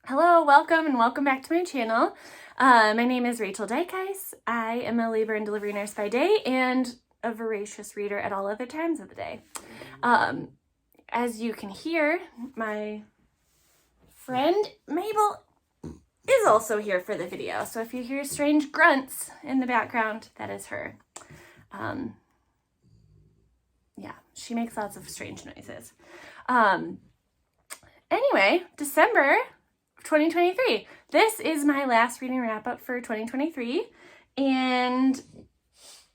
Hello, welcome and welcome back to my channel. My name is Rachel Dykhuis. I am a labor and delivery nurse by day and a voracious reader at all other times of the day. As you can hear, my friend Mabel is also here for the video. So if you hear strange grunts in the background, that is her. Yeah, she makes lots of strange noises. Anyway, December 2023. This is my last reading wrap up for 2023, and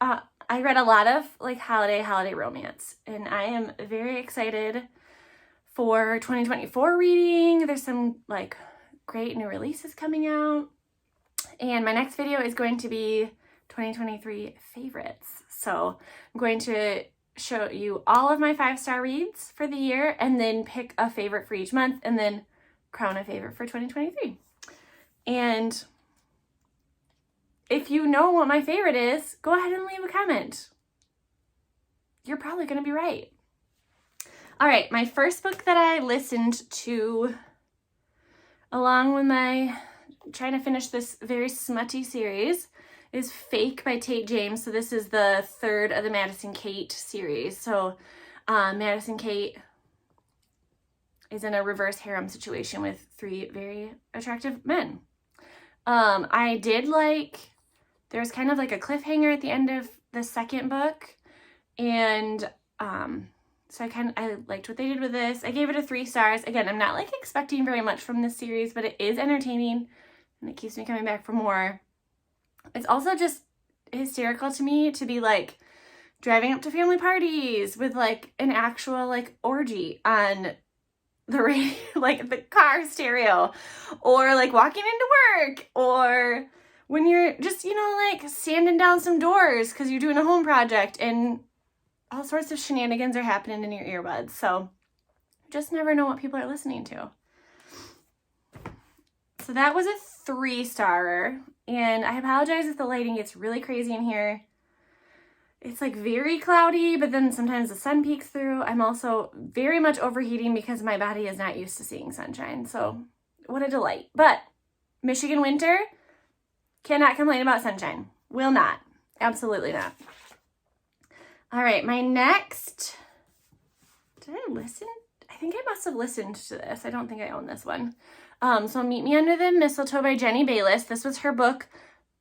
I read a lot of like holiday romance, and I am very excited for 2024 reading. There's some like great new releases coming out, and my next video is going to be 2023 favorites. So I'm going to show you all of my 5-star reads for the year and then pick a favorite for each month and then crown a favorite for 2023. And if you know what my favorite is, go ahead and leave a comment. You're probably going to be right. All right, my first book that I listened to along with my trying to finish this very smutty series is Fake by Tate James. So this is the third of the Madison Kate series. So Madison Kate is in a reverse harem situation with 3 very attractive men. I did like, there's kind of like a cliffhanger at the end of the second book, and so I liked what they did with this. I gave it a 3 stars. Again, I'm not like expecting very much from this series, but it is entertaining and it keeps me coming back for more. It's also just hysterical to me to be like driving up to family parties with like an actual like orgy on the radio, like the car stereo, or like walking into work, or when you're just, like sanding down some doors because you're doing a home project and all sorts of shenanigans are happening in your earbuds. So just never know what people are listening to. So that was a 3-starer, and I apologize if the lighting gets really crazy in here. It's like very cloudy, but then sometimes the sun peeks through. I'm also very much overheating because my body is not used to seeing sunshine. So what a delight. But Michigan winter, cannot complain about sunshine. Will not. Absolutely not. All right, my next, did I listen? I think I must have listened to this. I don't think I own this one. So Meet Me Under the Mistletoe by Jenny Bayliss. This was her book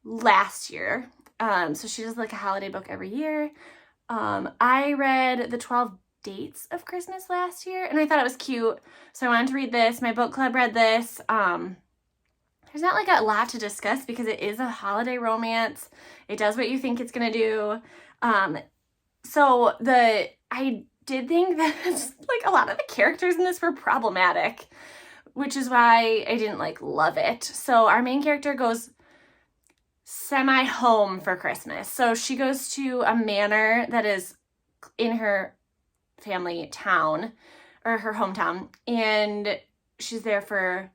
last year. So she does like a holiday book every year. I read The 12 Dates of Christmas last year, and I thought it was cute. So I wanted to read this. My book club read this. There's not like a lot to discuss because it is a holiday romance. It does what you think it's going to do. I did think that like a lot of the characters in this were problematic, which is why I didn't like love it. So our main character goes semi-home for Christmas. So she goes to a manor that is in her family town, or her hometown, and she's there for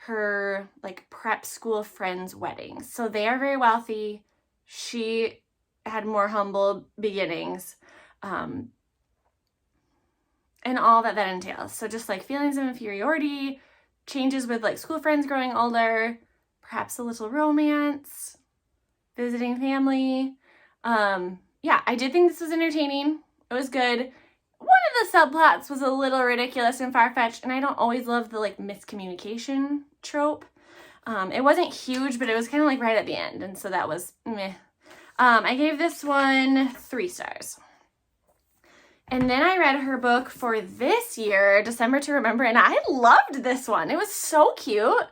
her like prep school friends' wedding. So they are very wealthy. She had more humble beginnings, and all that entails. So just like feelings of inferiority, changes with like school friends growing older, perhaps a little romance, visiting family. Yeah, I did think this was entertaining. It was good. One of the subplots was a little ridiculous and far-fetched, and I don't always love the like miscommunication trope. It wasn't huge, but it was kind of like right at the end, and so that was meh. I gave this one 3 stars. And then I read her book for this year, December to Remember, and I loved this one. It was so cute,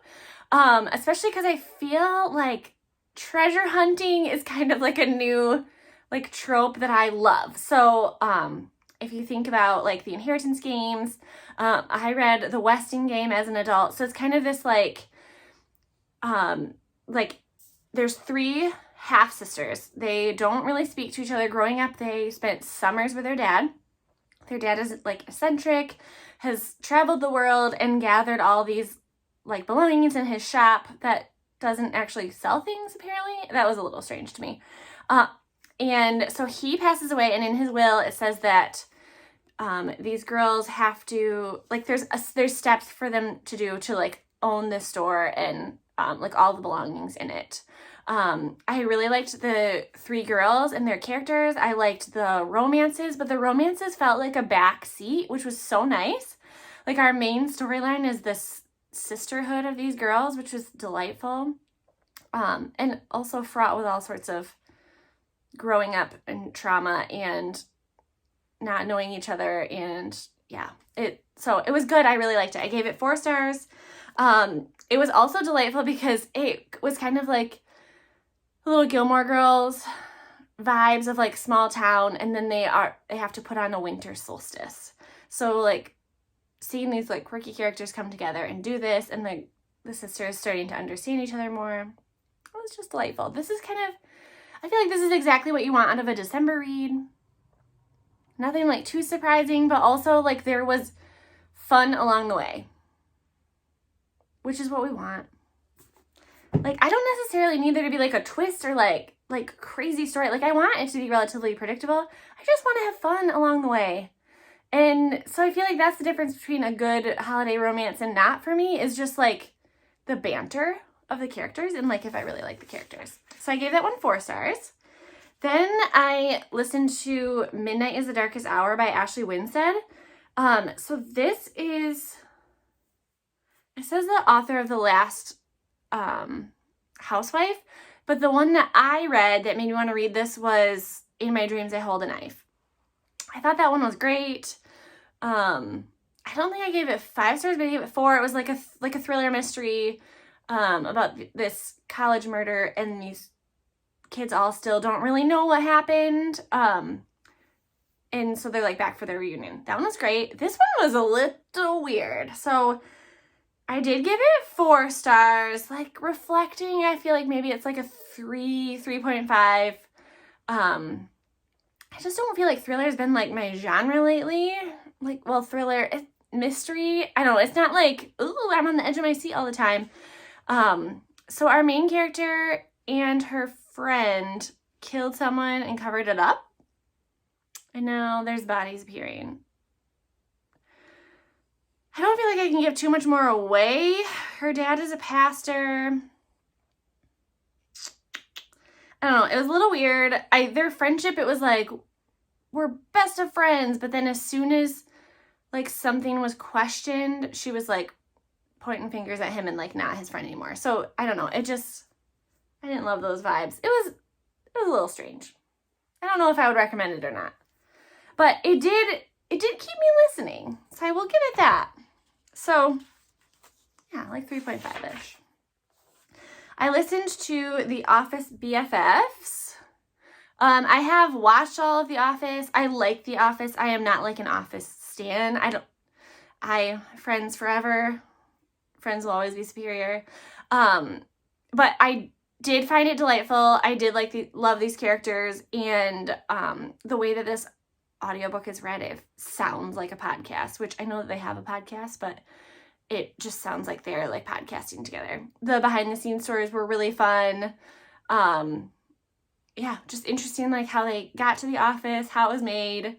especially because I feel like treasure hunting is kind of like a new like trope that I love. So if you think about like the inheritance games, I read the Westing game as an adult. So it's kind of this like there's 3 half-sisters. They don't really speak to each other. Growing up, they spent summers with their dad. Their dad is like eccentric, has traveled the world and gathered all these like belongings in his shop that doesn't actually sell things, apparently. That was a little strange to me. And so he passes away, and in his will it says that these girls have to, like, there's steps for them to do to like own this store and like all the belongings in it. I really liked the 3 girls and their characters. I liked the romances, but the romances felt like a back seat, which was so nice. Like our main storyline is this sisterhood of these girls, which was delightful. And also fraught with all sorts of growing up and trauma and not knowing each other. And yeah, so it was good. I really liked it. I gave it 4 stars. It was also delightful because it was kind of like little Gilmore Girls vibes of like small town, and then they have to put on a winter solstice. So like seeing these like quirky characters come together and do this, and the sisters starting to understand each other more, it was just delightful. This is kind of, I feel like this is exactly what you want out of a December read. Nothing like too surprising, but also like there was fun along the way, which is what we want. Like, I don't necessarily need there to be like a twist or like crazy story. Like, I want it to be relatively predictable. I just want to have fun along the way. And so I feel like that's the difference between a good holiday romance and not for me, is just like the banter of the characters and like if I really like the characters. So I gave that one 4 stars. Then I listened to Midnight is the Darkest Hour by Ashley Winstead. So this is, it says the author of The Last Housewife, but the one that I read that made me want to read this was In My Dreams I Hold a Knife. I thought that one was great. I don't think I gave it 5 stars, but I gave it 4. It was like a thriller mystery about this college murder, and these kids all still don't really know what happened. And so they're like back for their reunion. That one was great. This one was a little weird. So I did give it 4 stars. Like reflecting, I feel like maybe it's like a 3.5. I just don't feel like thriller has been like my genre lately. Like, well, thriller, mystery, I don't know. It's not like, ooh, I'm on the edge of my seat all the time. So our main character and her friend killed someone and covered it up. And now there's bodies appearing. I don't feel like I can give too much more away. Her dad is a pastor. I don't know. It was a little weird. Their friendship, it was like, we're best of friends. But then as soon as like something was questioned, she was like pointing fingers at him and like not his friend anymore. So I don't know. I didn't love those vibes. It was a little strange. I don't know if I would recommend it or not. But it did keep me listening. So I will give it that. So yeah, like 3.5-ish. I listened to The Office BFFs. I have watched all of The Office. I like The Office. I am not like an Office stan. Friends forever. Friends will always be superior. But I did find it delightful. I did love these characters, and the way that this audiobook is read, it sounds like a podcast, which I know that they have a podcast, but it just sounds like they're like podcasting together. The behind the scenes stories were really fun. Yeah, just interesting, like how they got to the office, how it was made.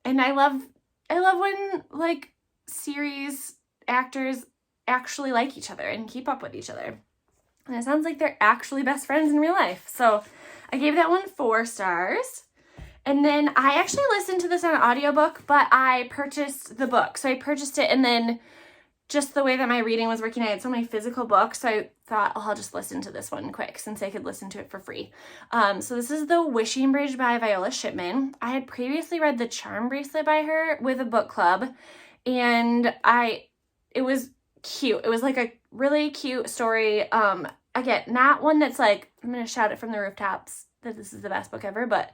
And I love when like series actors actually like each other and keep up with each other. And it sounds like they're actually best friends in real life. So I gave that one 4 stars. And then I actually listened to this on an audiobook, but I purchased the book. So I purchased it, and then just the way that my reading was working, I had so many physical books, so I thought, oh, I'll just listen to this one quick since I could listen to it for free. So this is The Wishing Bridge by Viola Shipman. I had previously read The Charm Bracelet by her with a book club, and it was cute. It was like a really cute story. Again, not one that's like, I'm going to shout it from the rooftops that this is the best book ever, but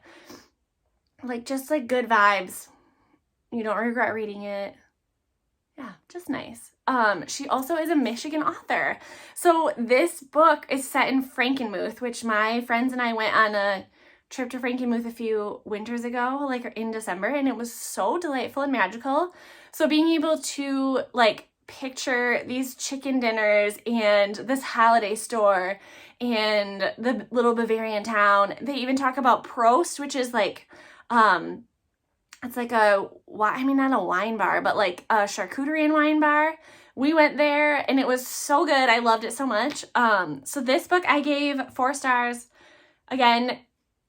like just like good vibes. You don't regret reading it. Yeah, just nice. She also is a Michigan author. So this book is set in Frankenmuth, which my friends and I went on a trip to Frankenmuth a few winters ago, like in December, and it was so delightful and magical. So being able to like picture these chicken dinners and this holiday store and the little Bavarian town. They even talk about Prost, which is like It's like not a wine bar, but like a charcuterie and wine bar. We went there and it was so good. I loved it so much. So this book I gave 4 stars. Again,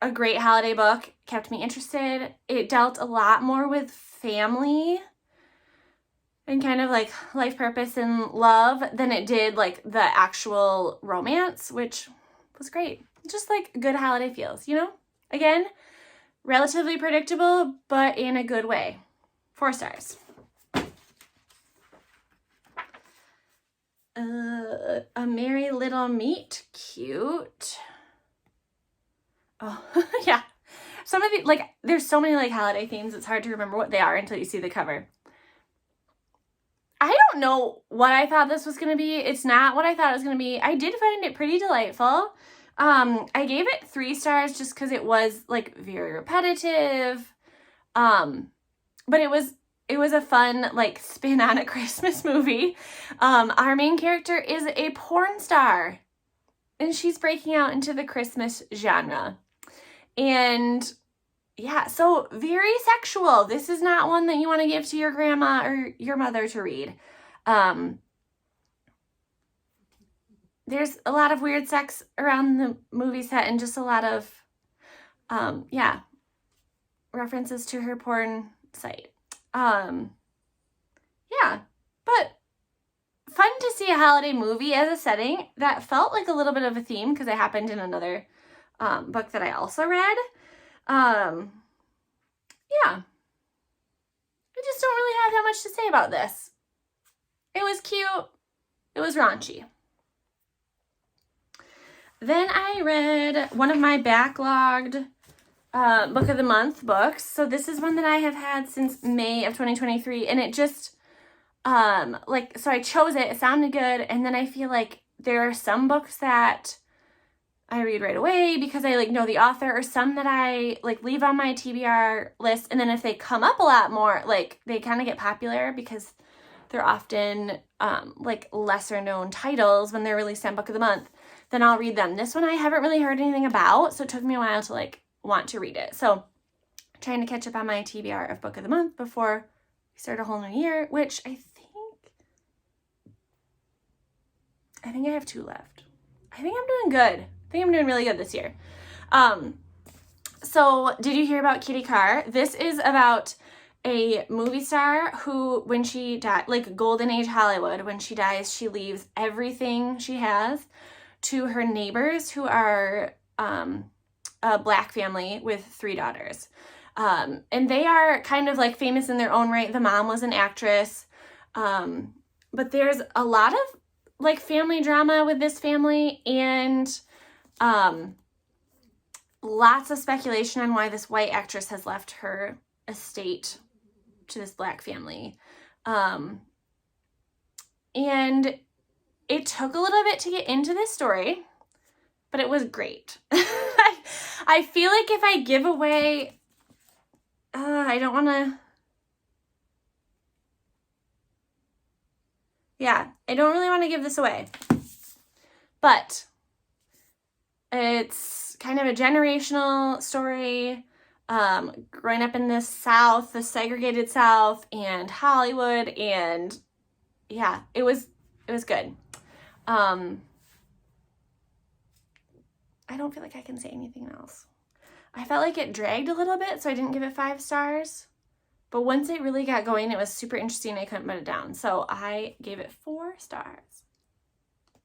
a great holiday book, kept me interested. It dealt a lot more with family and kind of like life purpose and love than it did like the actual romance, which was great. Just like good holiday feels, you know? Again, relatively predictable, but in a good way. 4 stars. A Merry Little Meat. Cute. Oh, yeah. Some of the, like, there's so many, like, holiday themes, it's hard to remember what they are until you see the cover. I don't know what I thought this was going to be. It's not what I thought it was going to be. I did find it pretty delightful. I gave it 3 stars just because it was, like, very repetitive. But it was a fun, like, spin on a Christmas movie. Our main character is a porn star, and she's breaking out into the Christmas genre. And yeah, so very sexual. This is not one that you want to give to your grandma or your mother to read. There's a lot of weird sex around the movie set and just a lot of, references to her porn site. Yeah, but fun to see a holiday movie as a setting that felt like a little bit of a theme because it happened in another book that I also read. Yeah, I just don't really have that much to say about this. It was cute. It was raunchy. Then I read one of my backlogged Book of the Month books. So this is one that I have had since May of 2023, and it just, so I chose it sounded good, and then I feel like there are some books that I read right away because I, like, know the author, or some that I, like, leave on my TBR list, and then if they come up a lot more, like, they kind of get popular because they're often, like, lesser-known titles when they're released on Book of the Month, then I'll read them. This one I haven't really heard anything about, so it took me a while to, like, want to read it. So trying to catch up on my TBR of Book of the Month before we start a whole new year, which I think I have 2 left. I think I'm doing good. I think I'm doing really good this year. So did you hear about Kitty Carr? This is about a movie star who, when she died, like Golden Age Hollywood, when she dies, she leaves everything she has to her neighbors, who are a Black family with 3 daughters. And they are kind of like famous in their own right. The mom was an actress. But there's a lot of like family drama with this family, and lots of speculation on why this white actress has left her estate to this Black family. And it took a little bit to get into this story, but it was great. I feel like if I give away, I don't want to, I don't really want to give this away, but it's kind of a generational story, growing up in the South, the segregated South, and Hollywood, and yeah, it was good. I don't feel like I can say anything else. I felt like it dragged a little bit, so I didn't give it 5 stars. But once it really got going, it was super interesting. I couldn't put it down. So I gave it 4 stars.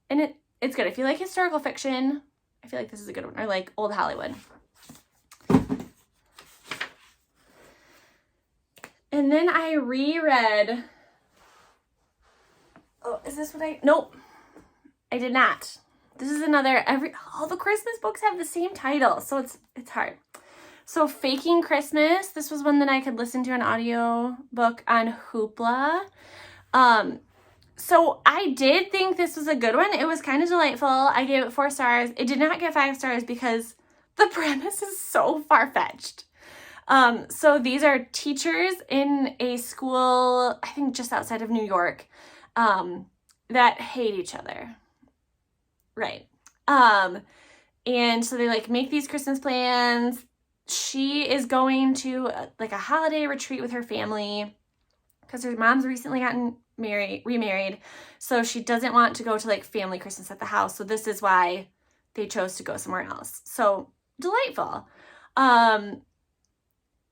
And it's good. If you like historical fiction, I feel like this is a good one. Or like old Hollywood. And then I reread... Oh, is this what I... Nope. I did not. This is another... All the Christmas books have the same title, so it's hard. So Faking Christmas, this was one that I could listen to an audio book on Hoopla. So I did think this was a good one. It was kind of delightful. I gave it 4 stars. It did not get 5 stars because the premise is so far-fetched. So these are teachers in a school, I think just outside of New York, that hate each other. Right. And so they like make these Christmas plans, she is going to like a holiday retreat with her family because her mom's recently gotten remarried. So she doesn't want to go to like family Christmas at the house. So this is why they chose to go somewhere else. So delightful.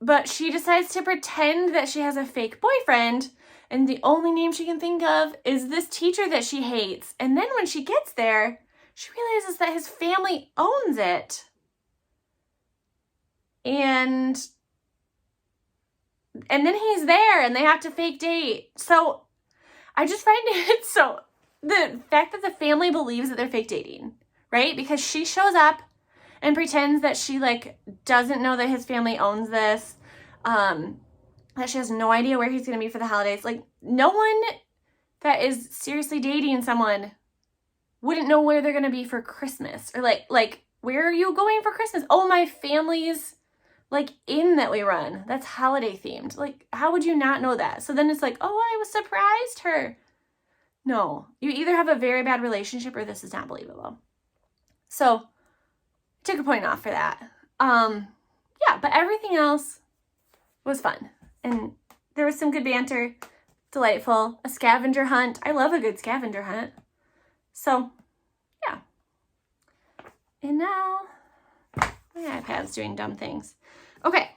But she decides to pretend that she has a fake boyfriend, and the only name she can think of is this teacher that she hates. And then when she gets there, she realizes that his family owns it. And then he's there and they have to fake date. So I just find it so, the fact that the family believes that they're fake dating, right? Because she shows up and pretends that she like doesn't know that his family owns this, that she has no idea where he's going to be for the holidays. Like, no one that is seriously dating someone wouldn't know where they're going to be for Christmas, or like where are you going for Christmas? Oh, my family's like inn that we run, that's holiday themed. Like, how would you not know that? So then it's like, oh, I was surprised her. No, you either have a very bad relationship or this is not believable. So took a point off for that. Yeah, but everything else was fun. And there was some good banter, delightful, a scavenger hunt. I love a good scavenger hunt. So, yeah. And now my iPad's doing dumb things. Okay.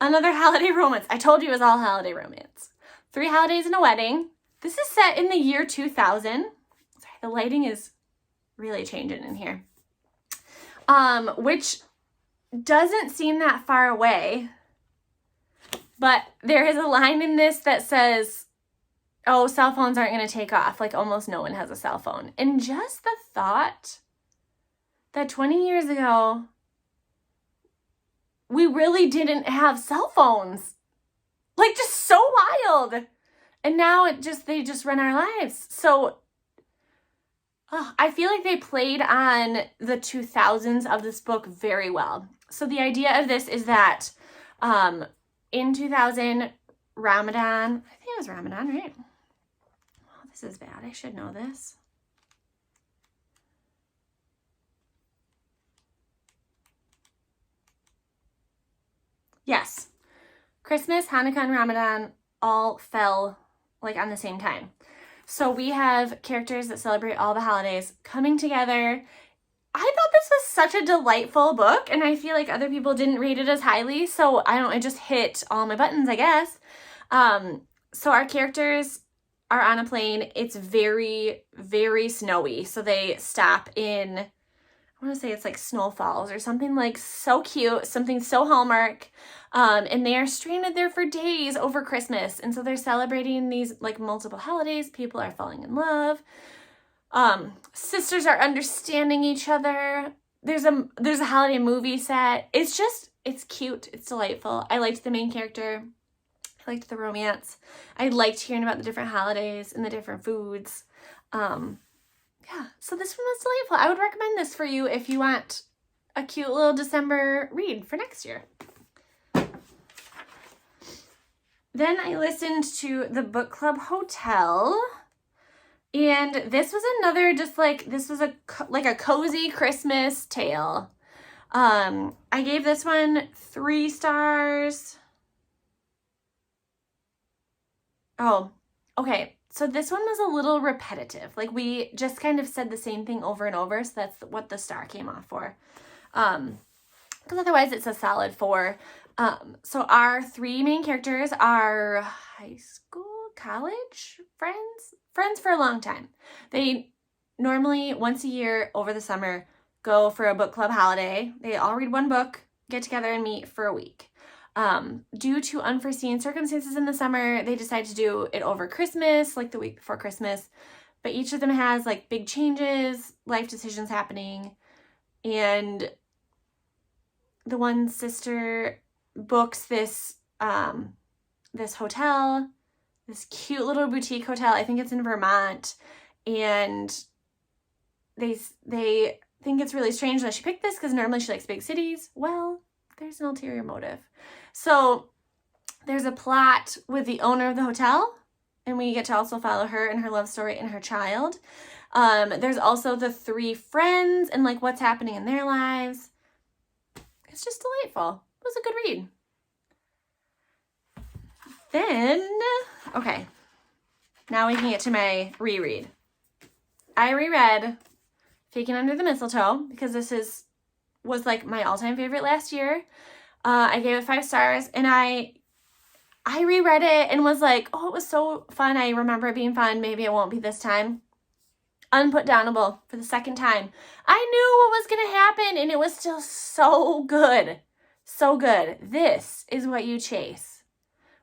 Another holiday romance. I told you it was all holiday romance. 3 Holidays and a Wedding. This is set in the year 2000. Sorry, the lighting is really changing in here. Which doesn't seem that far away. But there is a line in this that says, oh, cell phones aren't going to take off. Like, almost no one has a cell phone. And just the thought that 20 years ago, we really didn't have cell phones. Like, just so wild. And now they just run our lives. So I feel like they played on the 2000s of this book very well. So the idea of this is that in 2000, Ramadan, I think it was Ramadan, right? Oh, this is bad. I should know this. Yes. Christmas, Hanukkah, and Ramadan all fell like on the same time. So we have characters that celebrate all the holidays coming together. I thought this was such a delightful book, and I feel like other people didn't rate it as highly, so I don't know, it just hit all my buttons, I guess. So our characters are on a plane. It's very, very snowy. So they stop in, I want to say it's like Snow Falls or something like so cute, something so Hallmark. And they are stranded there for days over Christmas. And so they're celebrating these like multiple holidays. People are falling in love. Sisters are understanding each other. There's a holiday movie set. It's cute. It's delightful. I liked the main character. I liked the romance. I liked hearing about the different holidays and the different foods. Yeah, so this one was delightful. I would recommend this for you if you want a cute little December read for next year. Then I listened to the Book Club Hotel. And this was another this was a cozy Christmas tale. I gave this one 3 stars. Oh, okay. So this one was a little repetitive. Like, we just kind of said the same thing over and over. So that's what the star came off for. Because otherwise it's a solid 4. So our 3 main characters are high school, college friends for a long time. They normally once a year over the summer go for a book club holiday. They all read one book, get together and meet for a week. Due to unforeseen circumstances in the summer, they decide to do it over Christmas, like the week before Christmas. But each of them has like big changes, life decisions happening. And the one sister books this hotel, this cute little boutique hotel. I think it's in Vermont. And they think it's really strange that she picked this because normally she likes big cities. Well, there's an ulterior motive. So there's a plot with the owner of the hotel, and we get to also follow her and her love story and her child. There's also the 3 friends and like what's happening in their lives. It's just delightful. It was a good read. Then, okay, now we can get to my reread. I reread Faking Under the Mistletoe because this was like my all-time favorite last year. I gave it 5 stars, and I reread it and was like, oh, it was so fun. I remember it being fun. Maybe it won't be this time. Unputdownable for the second time. I knew what was going to happen, and it was still so good. So good. This is what you chase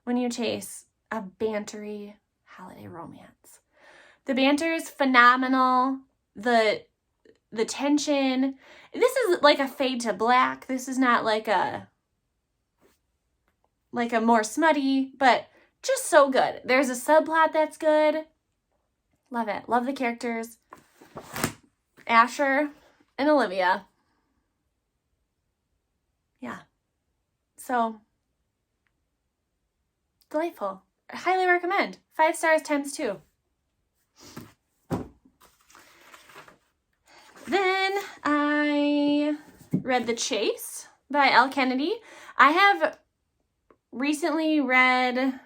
when you chase a bantery holiday romance. The banter is phenomenal. The tension. This is like a fade to black. This is not like a more smutty, but just so good. There's a subplot that's good. Love it. Love the characters. Asher and Olivia. Yeah. So, delightful. I highly recommend. 5 stars times 2. Then I read The Chase by Elle Kennedy. I have recently read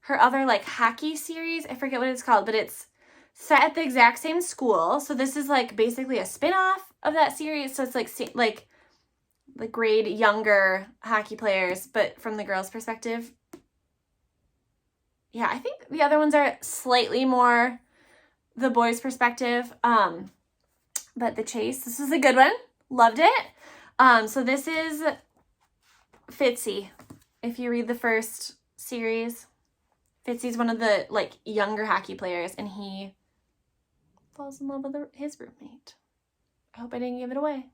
her other like hockey series. I forget what it's called, but it's set at the exact same school. So this is like basically a spin-off of that series. So it's like the grade younger hockey players, but from the girls' perspective. Yeah, I think the other ones are slightly more the boys' perspective. But The Chase, this is a good one. Loved it. So this is Fitzy. If you read the first series, Fitzy's one of the like younger hockey players, and he falls in love with his roommate. I hope I didn't give it away,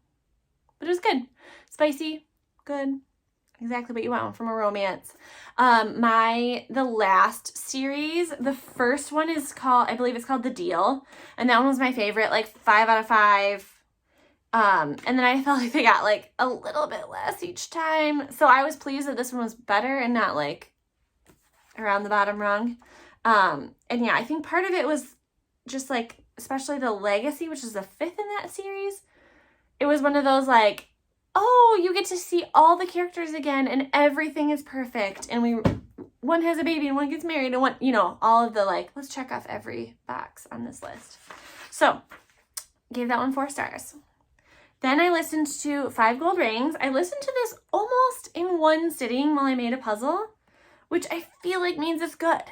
but it was good. Spicy, good, exactly what you want from a romance. The last series, the first one is called, I believe it's called The Deal, and that one was my favorite, like 5 out of 5. And then I felt like they got like a little bit less each time. So I was pleased that this one was better and not like around the bottom rung. And yeah, I think part of it was just like, especially the legacy, which is the 5th in that series. It was one of those like, oh, you get to see all the characters again and everything is perfect. And one has a baby and one gets married and one, all of the like, let's check off every box on this list. So gave that one 4 stars. Then I listened to 5 Gold Rings. I listened to this almost in one sitting while I made a puzzle, which I feel like means it's good,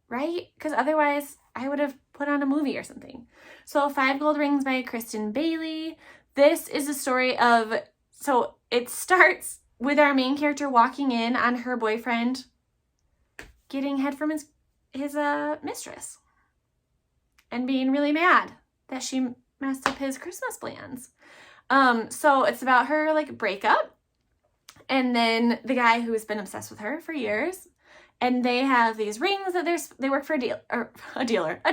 right? Because otherwise I would have put on a movie or something. So 5 Gold Rings by Kristen Bailey. This is a story of, so it starts with our main character walking in on her boyfriend getting head from his mistress and being really mad that she messed up his Christmas plans. So it's about her like breakup, and then the guy who has been obsessed with her for years, and they have these rings that they work for a jeweler,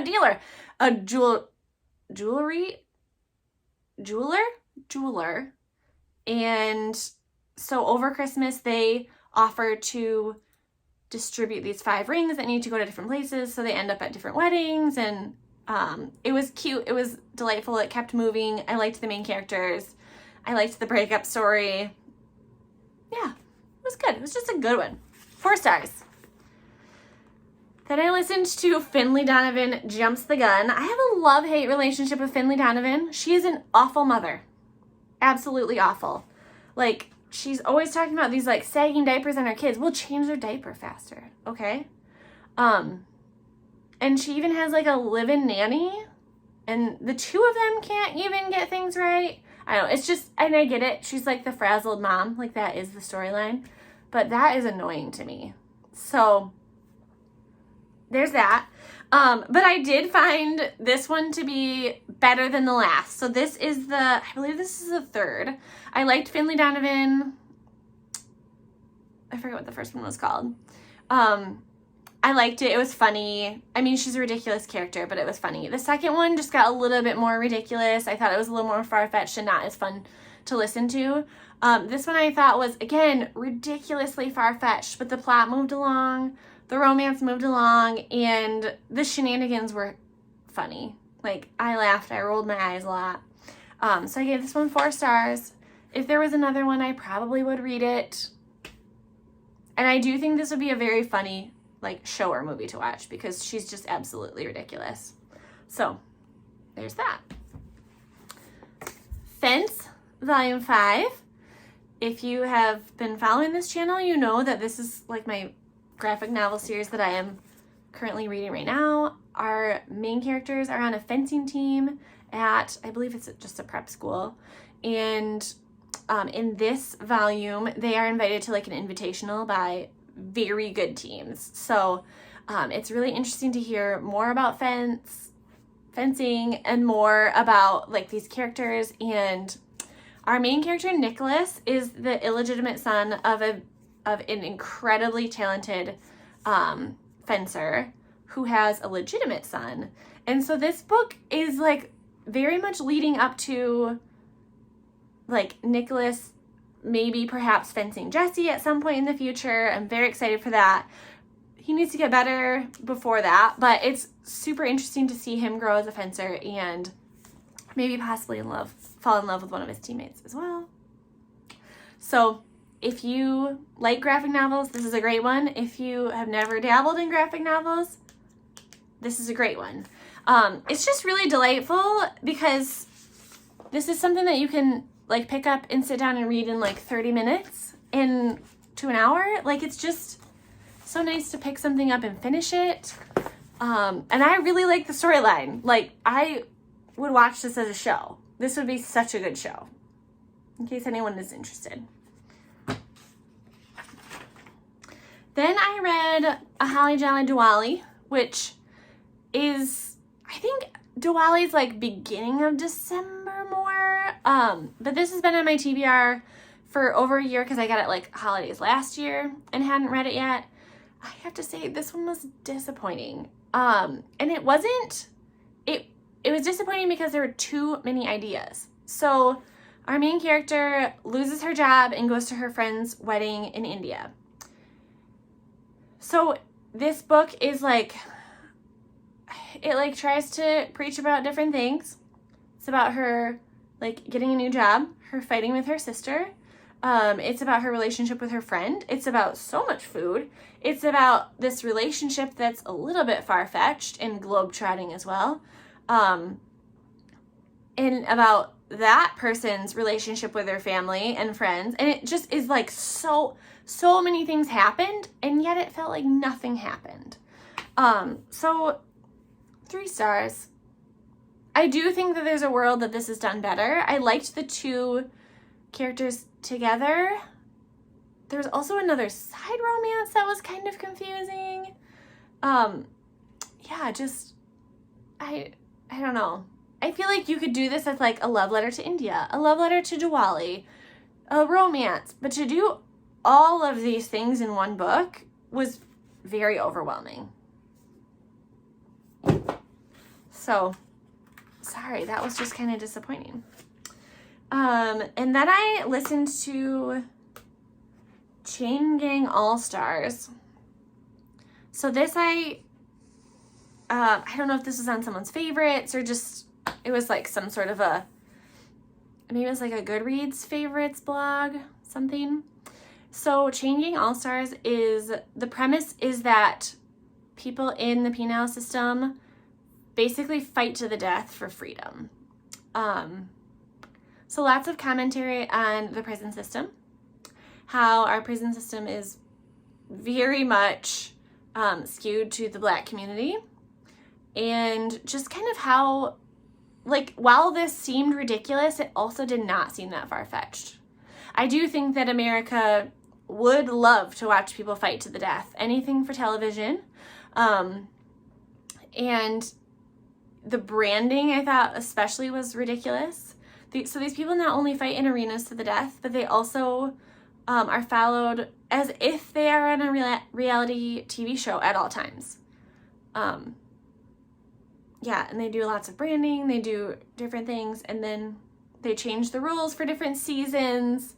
and so over Christmas they offer to distribute these 5 rings that need to go to different places, so they end up at different weddings, and it was cute. It was delightful. It kept moving. I liked the main characters. I liked the breakup story. Yeah, it was good. It was just a good one. 4 stars. Then I listened to Finley Donovan Jumps the Gun. I have a love-hate relationship with Finley Donovan. She is an awful mother. Absolutely awful. Like, she's always talking about these, like, sagging diapers on her kids. We'll change their diaper faster, okay? And she even has like a live-in nanny, and the 2 of them can't even get things right. I don't know. It's just, and I get it. She's like the frazzled mom. Like that is the storyline, but that is annoying to me. So there's that. But I did find this one to be better than the last. So this is I believe this is the 3rd. I liked Finley Donovan. I forget what the first one was called. I liked it. It was funny. I mean, she's a ridiculous character, but it was funny. The second one just got a little bit more ridiculous. I thought it was a little more far-fetched and not as fun to listen to. This one I thought was, again, ridiculously far-fetched, but the plot moved along, the romance moved along, and the shenanigans were funny. Like, I laughed. I rolled my eyes a lot. So I gave this one 4 stars. If there was another one, I probably would read it. And I do think this would be a very funny, like, show or movie to watch because she's just absolutely ridiculous. So, there's that. Fence, Volume 5. If you have been following this channel, you know that this is, like, my graphic novel series that I am currently reading right now. Our main characters are on a fencing team at, I believe it's just a prep school. And in this volume, they are invited to like an invitational by very good teams. So it's really interesting to hear more about fencing and more about like these characters. And our main character, Nicholas, is the illegitimate son of an incredibly talented fencer who has a legitimate son. And so this book is like very much leading up to like Nicholas maybe perhaps fencing Jessie at some point in the future. I'm very excited for that. He needs to get better before that, but it's super interesting to see him grow as a fencer and maybe possibly fall in love with one of his teammates as well. So if you like graphic novels, this is a great one. If you have never dabbled in graphic novels, this is a great one. It's just really delightful because this is something that you can like pick up and sit down and read in like 30 minutes to an hour. Like it's just so nice to pick something up and finish it. And I really like the storyline. Like I would watch this as a show. This would be such a good show, in case anyone is interested. Then I read A Holly Jolly Diwali, which is, I think Diwali's like beginning of December more. But this has been on my TBR for over a year because I got it like holidays last year and hadn't read it yet. I have to say this one was disappointing. And it wasn't, it was disappointing because there were too many ideas. So our main character loses her job and goes to her friend's wedding in India. So this book is like, it like tries to preach about different things. It's about her like getting a new job, her fighting with her sister. It's about her relationship with her friend. It's about so much food. It's about this relationship that's a little bit far-fetched and globetrotting as well. And about that person's relationship with their family and friends. And it just is like so many things happened, and yet it felt like nothing happened. So 3 stars. I do think that there's a world that this is done better. I liked the 2 characters together. There's also another side romance that was kind of confusing. Yeah, just, I don't know. I feel like you could do this as like a love letter to India, a love letter to Diwali, a romance, but to do all of these things in one book was very overwhelming. So, sorry, that was just kind of disappointing. And then I listened to Chain Gang All-Stars. So this I don't know if this was on someone's favorites or just, it was like some sort of maybe it was like a Goodreads favorites blog, something. So Chain Gang All-Stars the premise is that people in the penal system basically fight to the death for freedom. So lots of commentary on the prison system, how our prison system is very much skewed to the Black community, and just kind of how, like, while this seemed ridiculous, it also did not seem that far-fetched. I do think that America would love to watch people fight to the death, anything for television, and the branding, I thought, especially was ridiculous. So these people not only fight in arenas to the death, but they also are followed as if they are on a reality TV show at all times. Yeah, and they do lots of branding, they do different things, and then they change the rules for different seasons.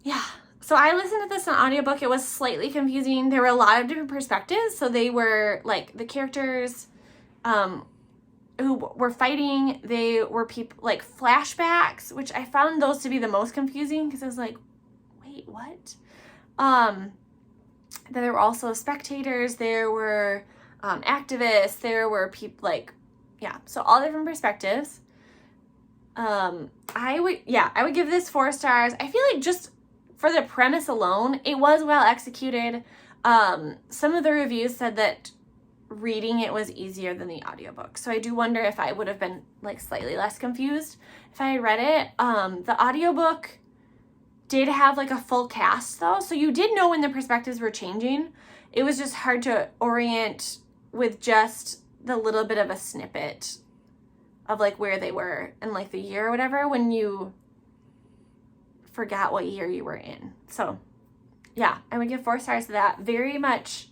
Yeah, so I listened to this on audiobook. It was slightly confusing. There were a lot of different perspectives, so they were, like, the characters who were fighting. They were people like flashbacks, which I found those to be the most confusing because I was like, wait, what? There were also spectators. There were activists. There were people like, yeah. So all different perspectives. I would give this 4 stars. I feel like just for the premise alone, it was well executed. Some of the reviews said that reading it was easier than the audiobook. So I do wonder if I would have been like slightly less confused if I had read it. The audiobook did have like a full cast though. So you did know when the perspectives were changing. It was just hard to orient with just the little bit of a snippet of like where they were and like the year or whatever when you forgot what year you were in. So yeah, I would give 4 stars to that. Very much,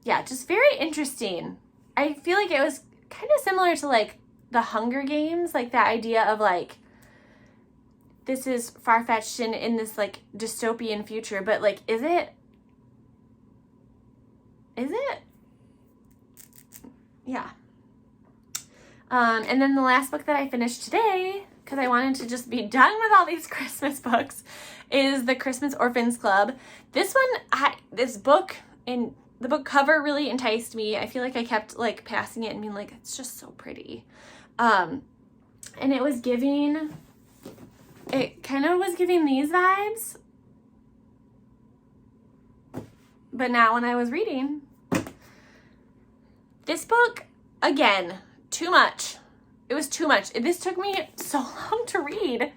yeah, just very interesting. I feel like it was kind of similar to like the Hunger Games, like that idea of like, this is far-fetched and in this like dystopian future, but like, is it? Yeah. And then the last book that I finished today, because I wanted to just be done with all these Christmas books, is The Christmas Orphans Club. This one, this book and the book cover really enticed me. I feel like I kept like passing it and being like, it's just so pretty. And it kind of was giving these vibes. But now when I was reading this book, again, too much. It was too much. This took me so long to read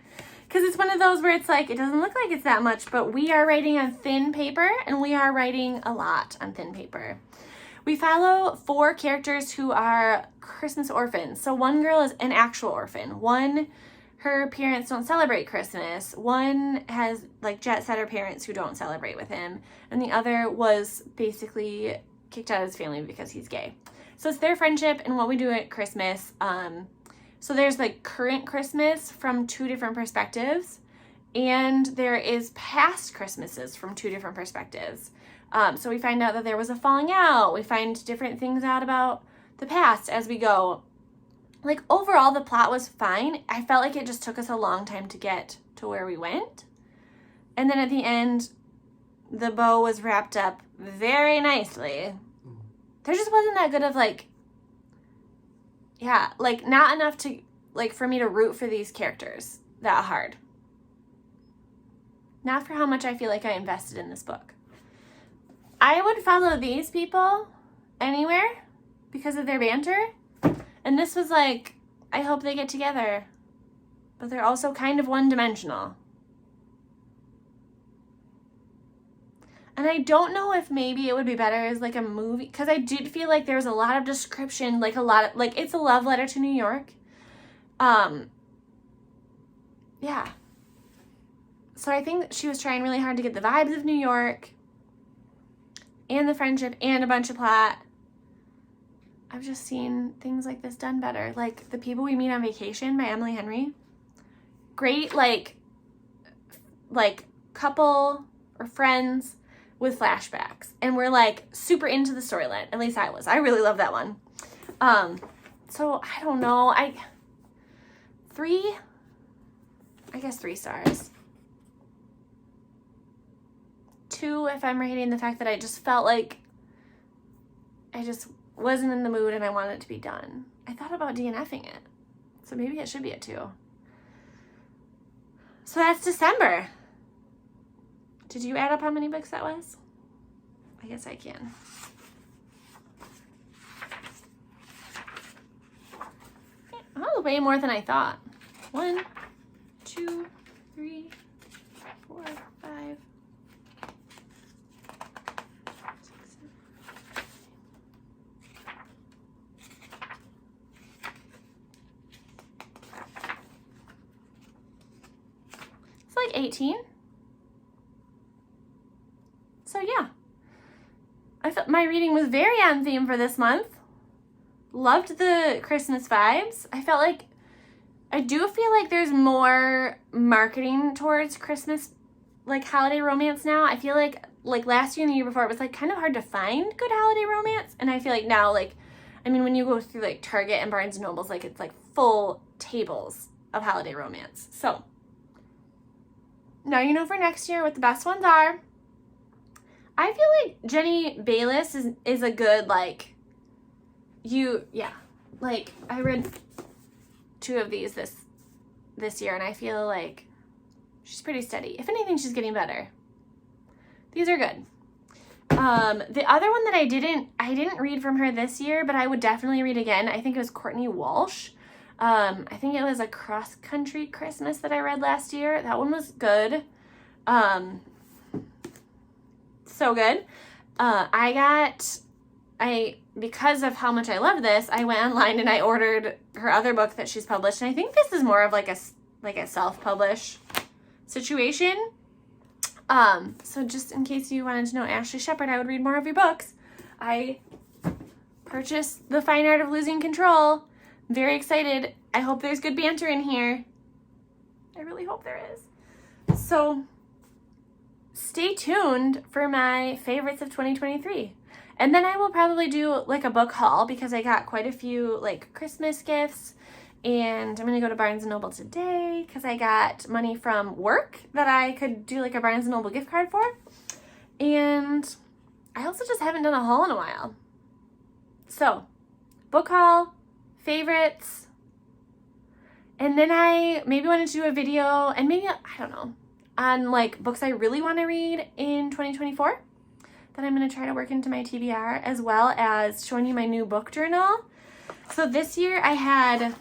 because it's one of those where it's like, it doesn't look like it's that much, but we are writing on thin paper and we are writing a lot on thin paper. We follow 4 characters who are Christmas orphans. So one girl is an actual orphan. One, her parents don't celebrate Christmas. One has like jet setter parents who don't celebrate with him. And the other was basically kicked out of his family because he's gay. So it's their friendship and what we do at Christmas. So there's like current Christmas from 2 different perspectives, and there is past Christmases from 2 different perspectives. So we find out that there was a falling out. We find different things out about the past as we go. Like overall, the plot was fine. I felt like it just took us a long time to get to where we went. And then at the end, the bow was wrapped up very nicely. There just wasn't that good of like, yeah, like not enough to like for me to root for these characters that hard. Not for how much I feel like I invested in this book. I would follow these people anywhere because of their banter. And this was like, I hope they get together. But they're also kind of one-dimensional. And I don't know if maybe it would be better as like a movie, because I did feel like there was a lot of description, like a lot of, like it's a love letter to New York. Yeah. So I think she was trying really hard to get the vibes of New York and the friendship and a bunch of plot. I've just seen things like this done better. Like The People We Meet on Vacation by Emily Henry. Great, like couple or friends with flashbacks, and we're like super into the storyline. At least I was. I really love that one. So I don't know. I guess 3 stars. 2 if I'm rating the fact that I just felt like I just wasn't in the mood and I wanted it to be done. I thought about DNFing it, so maybe it should be a 2. So that's December. Did you add up how many books that was? I guess I can. Oh, way more than I thought. 1, 2, 3, 4, 5, 6, 7. It's like 18. So yeah, I felt my reading was very on theme for this month. Loved the Christmas vibes. I do feel like there's more marketing towards Christmas, like holiday romance now. I feel like last year and the year before, it was like kind of hard to find good holiday romance. And I feel like now, like, I mean, when you go through like Target and Barnes & Noble's, like it's like full tables of holiday romance. So now you know for next year what the best ones are. I feel like Jenny Bayliss is a good, like, like I read 2 of these this year, and I feel like she's pretty steady. If anything, she's getting better. These are good. The other one that I didn't read from her this year, but I would definitely read again. I think it was Courtney Walsh. I think it was a Cross Country Christmas that I read last year. That one was good. So good. Because of how much I love this, I went online and I ordered her other book that she's published. And I think this is more of like a self-publish situation. So just in case you wanted to know, Ashley Shepard, I would read more of your books. I purchased The Fine Art of Losing Control. I'm very excited. I hope there's good banter in here. I really hope there is. So stay tuned for my favorites of 2023. And then I will probably do like a book haul because I got quite a few like Christmas gifts. And I'm going to go to Barnes & Noble today because I got money from work that I could do like a Barnes & Noble gift card for. And I also just haven't done a haul in a while. So, book haul, favorites, and then I maybe wanted to do a video and maybe, I don't know, on like books I really want to read in 2024 that I'm going to try to work into my TBR, as well as showing you my new book journal. So this year I had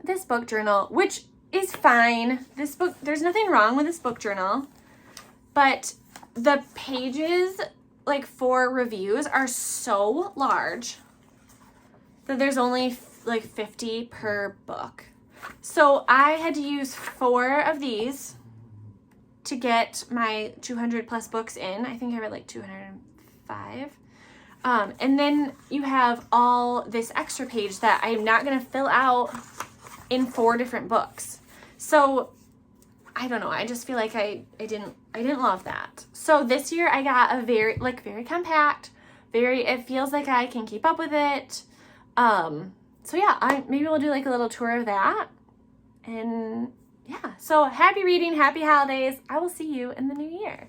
this book journal, which is fine. This book, there's nothing wrong with this book journal, but the pages like for reviews are so large that there's only like 50 per book. So I had to use 4 of these to get my 200 plus books in. I think I read like 205. And then you have all this extra page that I'm not going to fill out in 4 different books. So I don't know. I just feel like I didn't love that. So this year I got a very compact, it feels like I can keep up with it. So yeah, maybe we'll do like a little tour of that. And yeah, so happy reading, happy holidays. I will see you in the new year.